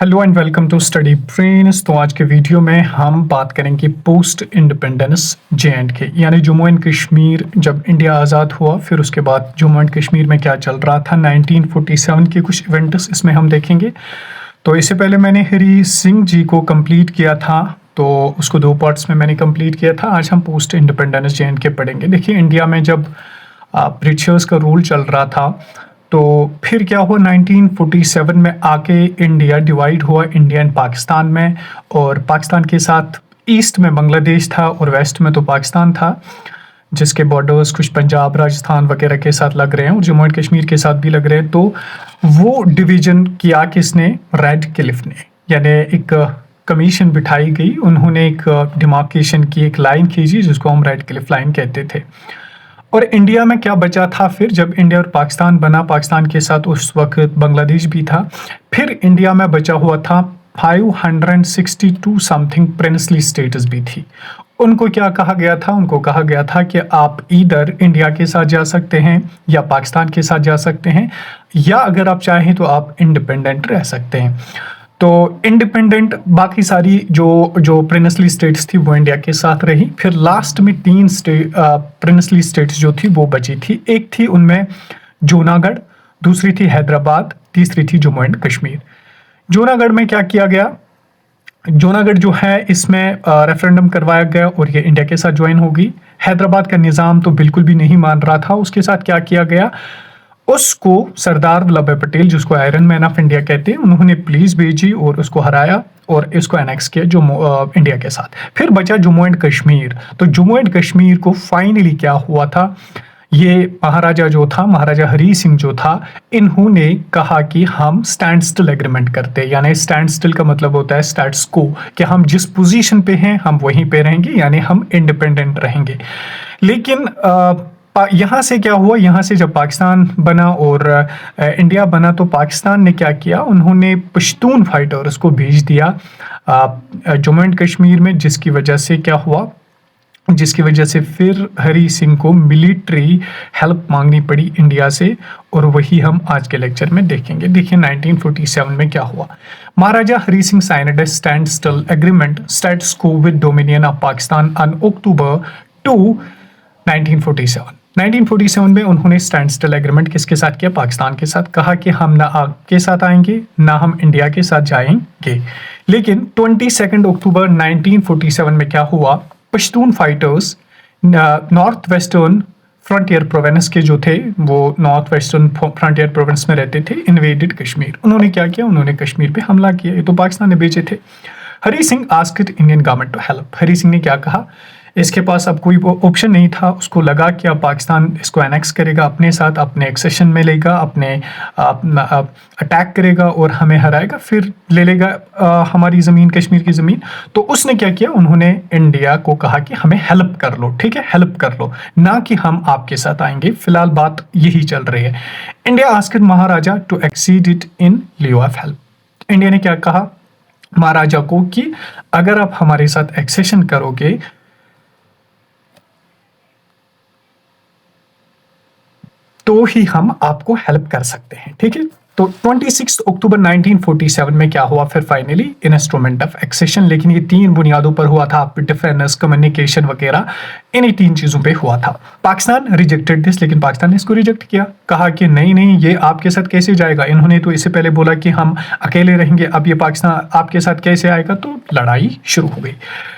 Hello and welcome to Study Brains. तो आज के वीडियो में हम बात करेंगे पोस्ट इंडिपेंडेंस जे.एंड.के यानी जम्मू एंड कश्मीर। जब इंडिया आज़ाद हुआ फिर उसके बाद जम्मू एंड कश्मीर में क्या चल रहा था, 1947 के कुछ इवेंट्स इसमें हम देखेंगे। तो इससे पहले मैंने हरी सिंह जी को कंप्लीट किया था, तो उसको 2 पार्ट्स में मैंने कंप्लीट किया था। आज हम पोस्ट इंडिपेंडेंस जे.एंड.के पढ़ेंगे। देखिए, इंडिया में जब ब्रिटिशर्स का रूल चल रहा था तो फिर क्या हुआ, 1947 में आके इंडिया डिवाइड हुआ, इंडिया एंड पाकिस्तान में। और पाकिस्तान के साथ ईस्ट में बांग्लादेश था और वेस्ट में तो पाकिस्तान था, जिसके बॉर्डर्स कुछ पंजाब राजस्थान वगैरह के साथ लग रहे हैं और जम्मू एंड कश्मीर के साथ भी लग रहे हैं। तो वो डिवीजन किया किसने? रेड क्लिफ ने, यानी एक कमीशन बिठाई गई, उन्होंने एक डिमार्केशन की, एक लाइन खींची जिसको हम रेड क्लिफ लाइन कहते थे। और इंडिया में क्या बचा था फिर जब इंडिया और पाकिस्तान बना, पाकिस्तान के साथ उस वक्त बांग्लादेश भी था। फिर इंडिया में बचा हुआ था 562 समथिंग प्रिंसली स्टेट्स भी थी। उनको क्या कहा गया था? उनको कहा गया था कि आप इधर इंडिया के साथ जा सकते हैं या पाकिस्तान के साथ जा सकते हैं, या अगर आप चाहें तो आप इंडिपेंडेंट रह सकते हैं। तो इंडिपेंडेंट बाकी सारी जो प्रिंसली स्टेट्स थी वो इंडिया के साथ रही। फिर लास्ट में 3 प्रिंसली स्टेट्स जो थी वो बची थी। एक थी उनमें जूनागढ़, दूसरी थी हैदराबाद, तीसरी थी जम्मू एंड कश्मीर। जूनागढ़ में क्या किया गया? जूनागढ़ जो है इसमें रेफरेंडम करवाया गया और ये इंडिया के साथ ज्वाइन होगी। हैदराबाद का निज़ाम तो बिल्कुल भी नहीं मान रहा था, उसके साथ क्या किया गया, उसको सरदार वल्लभ भाई पटेल, जिसको आयरन मैन ऑफ इंडिया कहते हैं, उन्होंने पुलिस भेजी और उसको हराया और इसको एनेक्स किया इंडिया के साथ। फिर बचा जम्मू एंड कश्मीर। तो जम्मू एंड कश्मीर को फाइनली क्या हुआ था, ये महाराजा जो था, महाराजा हरी सिंह जो था, इन्होंने कहा कि हम स्टैंड स्टिल एग्रीमेंट करते हैं। यानी स्टैंड स्टिल का मतलब होता है स्टैटस को, कि हम जिस पोजीशन पे हैं हम वहीं पे रहेंगे, यानी हम इंडिपेंडेंट रहेंगे। लेकिन यहाँ से क्या हुआ, यहाँ से जब पाकिस्तान बना और इंडिया बना तो पाकिस्तान ने क्या किया, उन्होंने पश्तून फाइटर्स को भेज दिया जम्मू एंड कश्मीर में, जिसकी वजह से क्या हुआ, जिसकी वजह से फिर हरी सिंह को मिलिट्री हेल्प मांगनी पड़ी इंडिया से, और वही हम आज के लेक्चर में देखेंगे। देखिए 1947 में क्या हुआ। Maharaja Hari Singh signed a standstill agreement status quo with dominion of Pakistan on October 2 1947 में उन्होंने स्टैंड स्टिल एग्रीमेंट किसके साथ किया? पाकिस्तान के साथ। कहा कि हम ना आपके साथ आएंगे ना हम इंडिया के साथ जाएंगे। लेकिन 22 अक्टूबर 1947 में क्या हुआ, Pashtun fighters north western frontier province के जो थे, वो नॉर्थ वेस्टर्न फ्रंटियर प्रोविंस में रहते थे, इन्वेडेड कश्मीर। उन्होंने क्या किया, उन्होंने कश्मीर पे हमला किया। ये तो पाकिस्तान ने भेजे थे। Hari Singh asked Indian government to help. Hari Singh ने क्या कहा, इसके पास अब कोई ऑप्शन नहीं था, उसको लगा कि अब पाकिस्तान इसको एनेक्स करेगा अपने साथ, अपने एक्सेशन में लेगा, अपने अटैक करेगा और हमें हराएगा, फिर ले लेगा हमारी ज़मीन, कश्मीर की ज़मीन। तो उसने क्या किया, उन्होंने इंडिया को कहा कि हमें हेल्प कर लो, ठीक है, हेल्प कर लो, ना कि हम आपके साथ आएंगे। फिलहाल बात यही चल रही है। India asked Maharaja to accede it in lieu of help. India ने क्या कहा महाराजा को कि अगर आप हमारे साथ एक्सेशन करोगे तो ही हम आपको हेल्प कर सकते हैं, ठीक है। तो 26 अक्टूबर 1947 में क्या हुआ फिर फाइनली, इंस्ट्रूमेंट ऑफ एक्सेशन। लेकिन ये 3 बुनियादों पर हुआ था, डिफेंस, कम्युनिकेशन वगैरह, इन्हीं 3 चीज़ों पे हुआ था। पाकिस्तान रिजेक्टेड दिस, लेकिन पाकिस्तान ने इसको रिजेक्ट किया, कहा कि नहीं नहीं, ये आपके साथ कैसे जाएगा। इन्होंने तो इससे पहले बोला कि हम अकेले रहेंगे, अब ये पाकिस्तान आपके साथ कैसे आएगा। तो लड़ाई शुरू हो गई।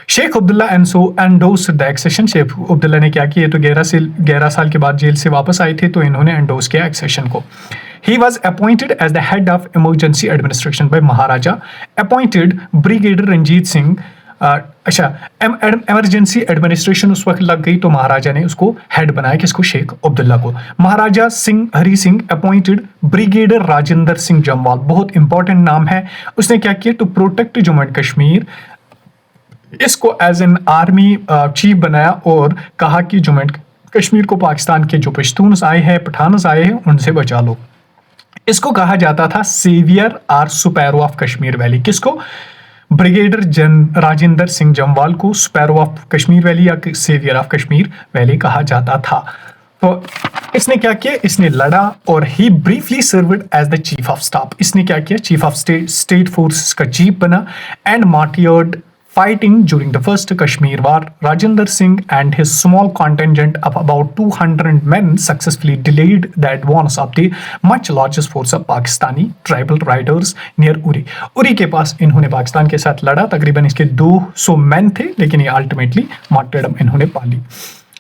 Sheikh Abdullah endorsed the accession. Sheikh Abdullah ने क्या किया, तो 11 साल के बाद जेल से वापस आए थे, तो इन्होंने एंडोर्स किया एक्सेशन को। He was appointed as the head of emergency administration by Maharaja, appointed Brigadier Ranjit Singh। अच्छा, emergency administration उस वक्त लग गई तो महाराजा ने उसको हेड बनाया, किसको? शेख अब्दुल्ला को। महाराजा सिंह हरी सिंह अपॉइंटेड ब्रिगेडियर राजेंद्र सिंह जम्वाल, बहुत इंपॉर्टेंट नाम है। उसने क्या किया, to protect Jammu and Kashmir, इसको एज एन आर्मी चीफ बनाया और कहा कि जम्मू एंड कश्मीर को पाकिस्तान के जो पश्तून आए हैं, पठानस आए हैं, उनसे बचा लो। इसको कहा जाता था सेवियर और सुपैरो ऑफ कश्मीर वैली। किसको? ब्रिगेडियर राजेंद्र सिंह जम्वाल को सुपैरो ऑफ कश्मीर वैली या सेवियर ऑफ कश्मीर वैली कहा जाता था। तो इसने क्या किया, इसने लड़ा और he briefly served as the chief of staff. इसने क्या किया, चीफ ऑफ स्टेट फोर्सेस का चीफ बना and martyred fighting during the first Kashmir war. Rajendra Singh and his small contingent of about 200 men successfully delayed the advance of the much largest force of Pakistani tribal riders near Uri. Uri के पास इन्होंने पाकिस्तान के साथ लड़ा, तकरीबन इसके 200 man थे, लेकिन ये अल्टीमेटली मार्टरडम इन्होंने पा ली।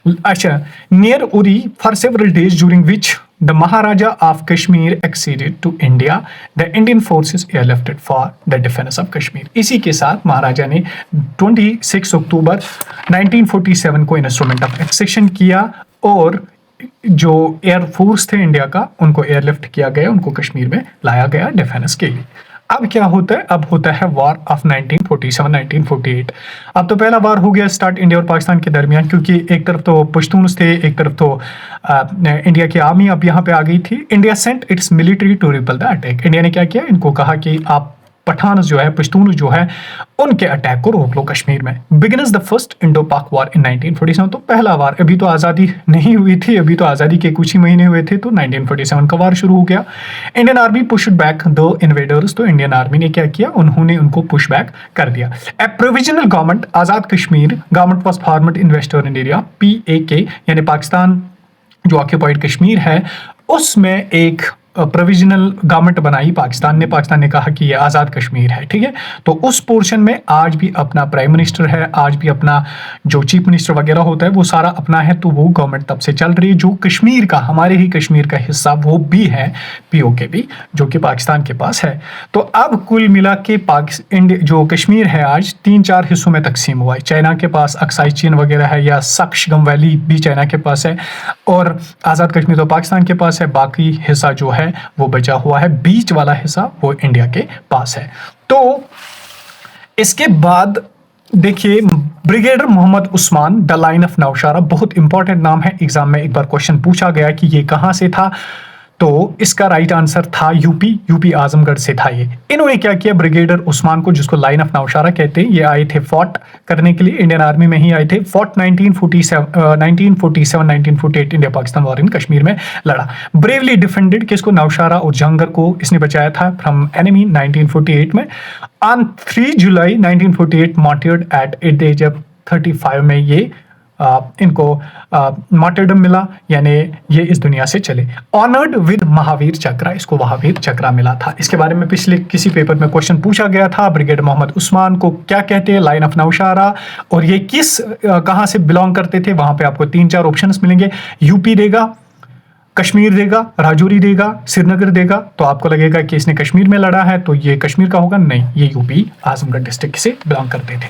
अच्छा, near Uri for several days during which the Maharaja of Kashmir acceded to India, the Indian forces airlifted for the defense of Kashmir. इसी के साथ महाराजा ने 26 अक्टूबर 1947 को इंस्ट्रूमेंट ऑफ एक्सेशन किया और जो एयर फोर्स थे इंडिया का उनको एयरलिफ्ट किया गया, उनको कश्मीर में लाया गया डिफेंस के लिए। अब क्या होता है, अब होता है वॉर ऑफ 1947-1948। अब तो पहला वार हो गया स्टार्ट इंडिया और पाकिस्तान के दरमियान, क्योंकि एक तरफ तो पश्तून्स थे, एक तरफ तो इंडिया की आर्मी अब यहाँ पे आ गई थी। India sent its military to repel the attack. India ने क्या किया, इनको कहा कि आप पठान जो है, पश्तून जो है, उनके अटैक को रोक लो कश्मीर में। बिगिनस द फर्स्ट इंडो पाक वॉर इन 1947। तो पहला वार, अभी तो आज़ादी नहीं हुई थी, अभी तो आज़ादी के कुछ ही महीने हुए थे, तो 1947 का वार शुरू हो गया। Indian army pushed back the invaders. तो इंडियन आर्मी ने क्या किया, उन्होंने उनको पुश बैक कर दिया। A provisional government Azad Kashmir government was formed in western India, PAK, यानी पाकिस्तान जो ऑक्यूपाइड कश्मीर है उसमें एक प्रोविजनल गवर्नमेंट बनाई पाकिस्तान ने कहा कि ये आज़ाद कश्मीर है, ठीक है। तो उस पोर्शन में आज भी अपना प्राइम मिनिस्टर है, आज भी अपना जो चीफ मिनिस्टर वगैरह होता है वो सारा अपना है। तो वो गवर्नमेंट तब से चल रही है। जो कश्मीर का, हमारे ही कश्मीर का हिस्सा वो भी है POK भी, जो कि पाकिस्तान के पास है। तो अब कुल मिला के जो कश्मीर है आज 3-4 हिस्सों में तकसीम हुआ है। चाइना के पास अक्साई चीन वगैरह है, या सक्शगम वैली भी चाइना के पास है, और आज़ाद कश्मीर तो पाकिस्तान के पास है। बाकी हिस्सा जो है वो बचा हुआ है, बीच वाला हिस्सा वो इंडिया के पास है। तो इसके बाद देखिए brigadier Mohammad Usman, the lion of Naushera, बहुत इंपॉर्टेंट नाम है, एग्जाम में एक बार क्वेश्चन पूछा गया कि ये कहां से था, तो इसका राइट आंसर था यूपी आजमगढ़ से था ये। इन्होंने क्या किया, ब्रिगेडियर उस्मान को, जिसको लाइन ऑफ नौशारा कहते हैं, ये आए थे फॉट करने के लिए, इंडियन आर्मी में ही आए थे। Fought 1947-1948 India Pakistan war in Kashmir में लड़ा। ब्रेवली डिफेंडेड किसको, नौशारा और जहांगीर को इसने बचाया था फ्रॉम एनिमी 1948 में। On 3 July 1948 martyred at age of 35 में ये इनको मार्टरडम मिला, यानी ये इस दुनिया से चले। ऑनर्ड विद महावीर चक्र, इसको महावीर चक्र मिला था। इसके बारे में पिछले किसी पेपर में क्वेश्चन पूछा गया था। ब्रिगेडियर मोहम्मद उस्मान को क्या कहते हैं, लाइन ऑफ नौशारा, और ये कहां से बिलोंग करते थे। वहां पे आपको 3-4 ऑप्शंस मिलेंगे, यूपी देगा, कश्मीर देगा, राजौरी देगा, श्रीनगर देगा। तो आपको लगेगा कि इसने कश्मीर में लड़ा है, तो ये कश्मीर का होगा, नहीं, ये यूपी आजमगढ़ डिस्ट्रिक्ट से बिलोंग करते थे।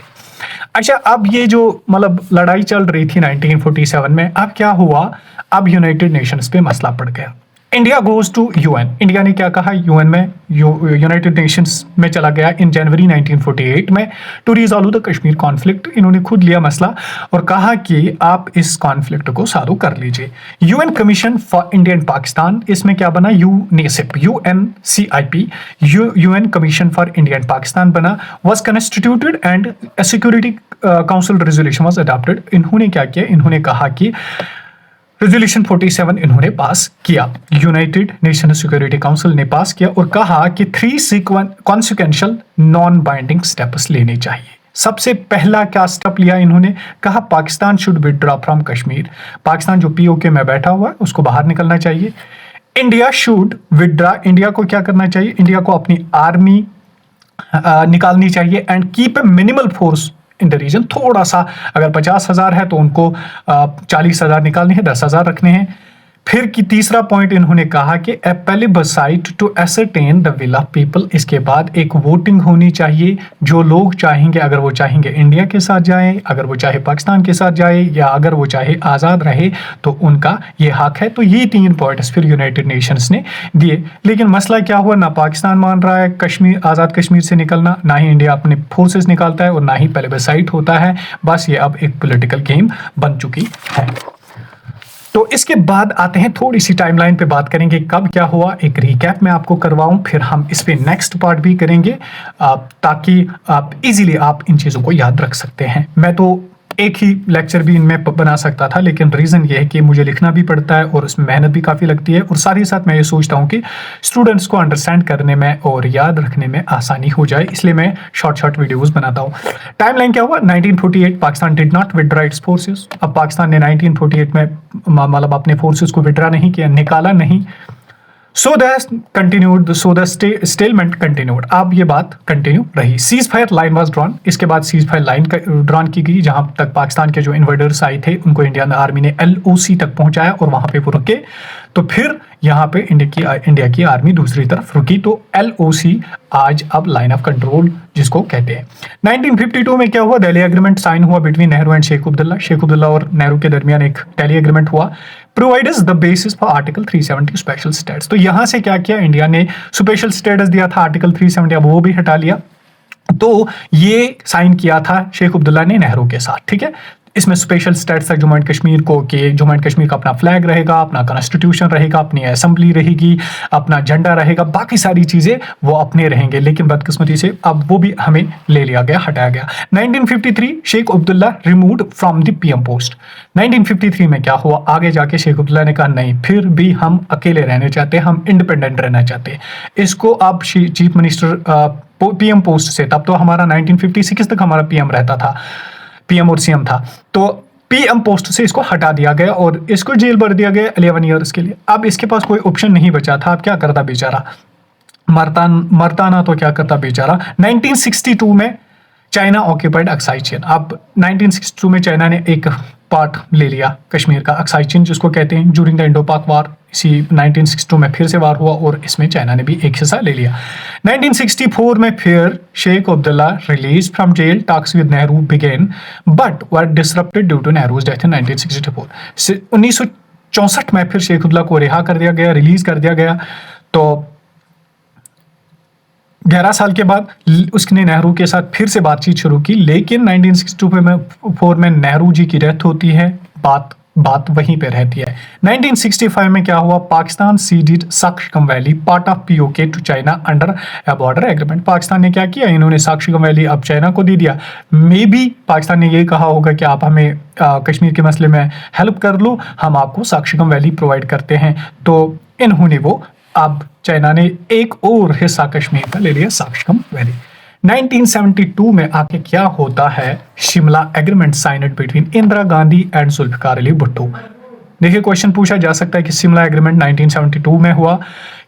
अच्छा, अब ये जो मतलब लड़ाई चल रही थी 1947 में, अब क्या हुआ, अब यूनाइटेड नेशंस पे मसला पड़ गया। India goes to UN। India ने क्या कहा, UN में, यूनाइटेड नेशंस में चला गया इन जनवरी 1948 में, to resolve the Kashmir conflict. इन्होंने खुद लिया मसला और कहा कि आप इस कॉन्फ्लिक्ट को सॉल्व कर लीजिए। UN commission for India and Pakistan, इसमें क्या बना, UNCIP, UN commission for India and Pakistan बना, was constituted and security council resolution was adopted. इन्होंने क्या किया, इन्होंने कहा कि रेजोल्यूशन 47 इन्होंने पास किया, यूनाइटेड नेशन सिक्योरिटी काउंसिल ने पास किया, और कहा कि 3 कॉन्सिक्वेंशियल नॉन बाइंडिंग स्टेप्स लेने चाहिए। सबसे पहला क्या स्टेप लिया इन्होंने, कहा Pakistan should withdraw from Kashmir. Pakistan जो POK में बैठा हुआ है उसको बाहर निकलना चाहिए। इंडिया शुड विथड्रॉ, इंडिया को क्या करना चाहिए, इंडिया को अपनी आर्मी निकालनी चाहिए, and keep a minimal force in the region. थोड़ा सा, अगर 50,000 है तो उनको 40,000 निकालने हैं, 10,000 रखने हैं। फिर की तीसरा पॉइंट इन्होंने कहा कि a plebiscite to ascertain the will of people. इसके बाद एक वोटिंग होनी चाहिए, जो लोग चाहेंगे, अगर वो चाहेंगे इंडिया के साथ जाए, अगर वो चाहे पाकिस्तान के साथ जाए, या अगर वो चाहे आज़ाद रहे, तो उनका ये हक है। तो ये 3 पॉइंट्स फिर यूनाइटेड नेशंस ने दिए। लेकिन मसला क्या हुआ, ना पाकिस्तान मान रहा है कश्मीर, आज़ाद कश्मीर से निकलना, ना ही इंडिया अपने फोर्सेस निकालता है, और ना ही प्लेबिसाइट होता है। बस ये अब एक पॉलिटिकल गेम बन चुकी है। तो इसके बाद आते हैं, थोड़ी सी टाइमलाइन पे बात करेंगे, कब क्या हुआ, एक रिकैप में आपको करवाऊं, फिर हम इस पे नेक्स्ट पार्ट भी करेंगे, ताकि आप इजीली आप इन चीज़ों को याद रख सकते हैं। मैं तो एक ही लेक्चर भी इनमें बना सकता था, लेकिन रीज़न ये है कि मुझे लिखना भी पड़ता है और उसमें मेहनत भी काफ़ी लगती है, और साथ ही साथ मैं ये सोचता हूँ कि स्टूडेंट्स को अंडरस्टैंड करने में और याद रखने में आसानी हो जाए, इसलिए मैं शॉर्ट वीडियोस बनाता हूँ। टाइमलाइन क्या हुआ? 1948 Pakistan did not withdraw it's forces. अब पाकिस्तान ने 1948 में मतलब अपने फोर्सेस को विड्रॉ नहीं किया, निकाला नहीं। So the stalemate continued. अब ये बात कंटिन्यू रही। Ceasefire line was drawn. इसके बाद सीज फायर लाइन ड्रॉन की गई, जहां तक पाकिस्तान के जो इन्वर्डर्स आए थे उनको इंडियन आर्मी ने LOC तक पहुंचाया और वहां पे वो रुके। तो फिर यहाँ पे इंडिया की आर्मी दूसरी तरफ रुकी। तो LOC आज अब लाइन ऑफ कंट्रोल जिसको कहते हैं। 1952 में क्या हुआ? दिल्ली एग्रीमेंट साइन हुआ बिटवीन नेहरू एंड शेख अब्दुल्ला। शेख अब्दुल्ला और नेहरू के दरमियान एक दिल्ली एग्रीमेंट हुआ। Provides the basis for article 370 special status. तो यहां से क्या किया? इंडिया ने स्पेशल स्टेटस दिया था आर्टिकल 370, अब वो भी हटा लिया। तो ये साइन किया था शेख अब्दुल्ला ने नेहरू के साथ, ठीक है। इसमें स्पेशल स्टेटस है जम्मू एंड कश्मीर को, कि जम्मू एंड कश्मीर का अपना फ्लैग रहेगा, अपना कॉन्स्टिट्यूशन रहेगा, अपनी असेंबली रहेगी, अपना झंडा रहेगा, बाकी सारी चीजें वो अपने रहेंगे। लेकिन बदकिस्मती से अब वो भी हमें ले लिया गया, हटाया गया। 1953 Sheikh Abdullah removed from the PM post. 1953 में क्या हुआ? आगे जाके शेख अब्दुल्ला ने कहा नहीं, फिर भी हम अकेले रहने चाहते हैं, हम इंडिपेंडेंट रहना चाहते हैं। इसको अब चीफ मिनिस्टर PM पोस्ट से, तब तो हमारा 1956 तक हमारा PM रहता था, PM और CM था, तो PM पोस्ट से इसको हटा दिया गया और इसको जेल भर दिया गया 11 ईयर्स के लिए। अब इसके पास कोई ऑप्शन नहीं बचा था, अब क्या करता बेचारा? मरता ना तो क्या करता बेचारा। 1962 में चाइना ऑक्यूपाइड अक्साई चीन। अब 1962 में चाइना ने एक पार्ट ले लिया कश्मीर का, अक्साई चीन जिसको कहते हैं। ड्यूरिंग द इंडो पाक वार, इसी 1962 में फिर से वार हुआ और इसमें चाइना ने भी एक हिस्सा ले लिया। 1964 में फिर Sheikh Abdullah release from jail, talks with Nehru began but were disrupted due to Nehru's death in 1964। 1964 में फिर शेख अब्दुल्ला को रिहा कर दिया गया, रिलीज कर दिया गया। तो 11 साल के बाद उसने नेहरू के साथ फिर से बातचीत शुरू की, लेकिन 1964 में नेहरू जी की डेथ होती है, बात वहीं पे रहती है। 1965 में क्या हुआ? Pakistan ceded Shaksgam valley part of POK to China under a border agreement. Pakistan ने क्या किया? इन्होंने साक्षगंज वैली अब चाइना को दे दिया। मे बी पाकिस्तान ने ये कहा होगा कि आप हमें कश्मीर के मसले में हेल्प कर लो, हम आपको साक्षगंज वैली प्रोवाइड करते हैं। तो इन्होंने वो अब चाइना ने एक और हिस्सा कश्मीर का ले लिया, साक्षगंज वैली। 1972 में आके क्या होता है? Shimla agreement signed between Indira Gandhi and Zulfikar Ali Bhutto. देखिए, क्वेश्चन पूछा जा सकता है कि शिमला एग्रीमेंट 1972 में हुआ,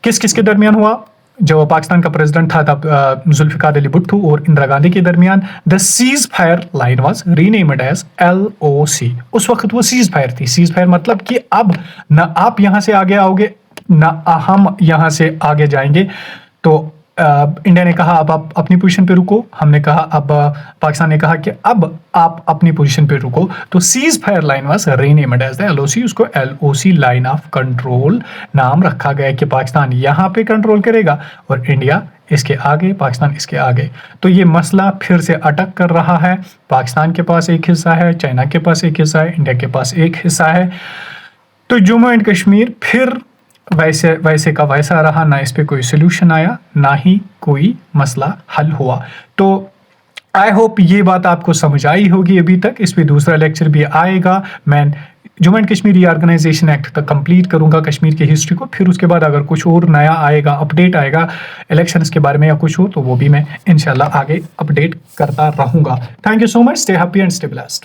किस किस के दरमियान हुआ? जब पाकिस्तान का प्रेसिडेंट था तब जुल्फिकार अली भुट्टो और इंदिरा गांधी के दरमियान। The ceasefire line was renamed as LOC। उस वक्त वो सीज फायर थी। सीज फायर मतलब कि अब ना आप यहां से आगे आओगे ना हम यहां से आगे जाएंगे। तो इंडिया ने कहा अब आप अपनी पोजीशन पे रुको, हमने कहा अब पाकिस्तान ने कहा कि अब आप अपनी पोजीशन पे रुको। तो ceasefire line was renamed as the LOC। उसको LOC लाइन ऑफ कंट्रोल नाम रखा गया कि पाकिस्तान यहाँ पे कंट्रोल करेगा और इंडिया इसके आगे, पाकिस्तान इसके आगे। तो ये मसला फिर से अटक कर रहा है। पाकिस्तान के पास एक हिस्सा है, चाइना के पास एक हिस्सा है, इंडिया के पास एक हिस्सा है। तो जम्मू एंड कश्मीर फिर वैसे का वैसा रहा, ना इस पे कोई सोल्यूशन आया, ना ही कोई मसला हल हुआ। तो आई होप ये बात आपको समझ आई होगी अभी तक। इस पे दूसरा लेक्चर भी आएगा। मैं Jammu and Kashmir reorganisation act तक कंप्लीट करूंगा कश्मीर की हिस्ट्री को। फिर उसके बाद अगर कुछ और नया आएगा, अपडेट आएगा इलेक्शंस के बारे में या कुछ हो, तो वो भी मैं इंशाल्लाह आगे अपडेट करता रहूंगा। Thank you so much. Stay happy and stay blessed.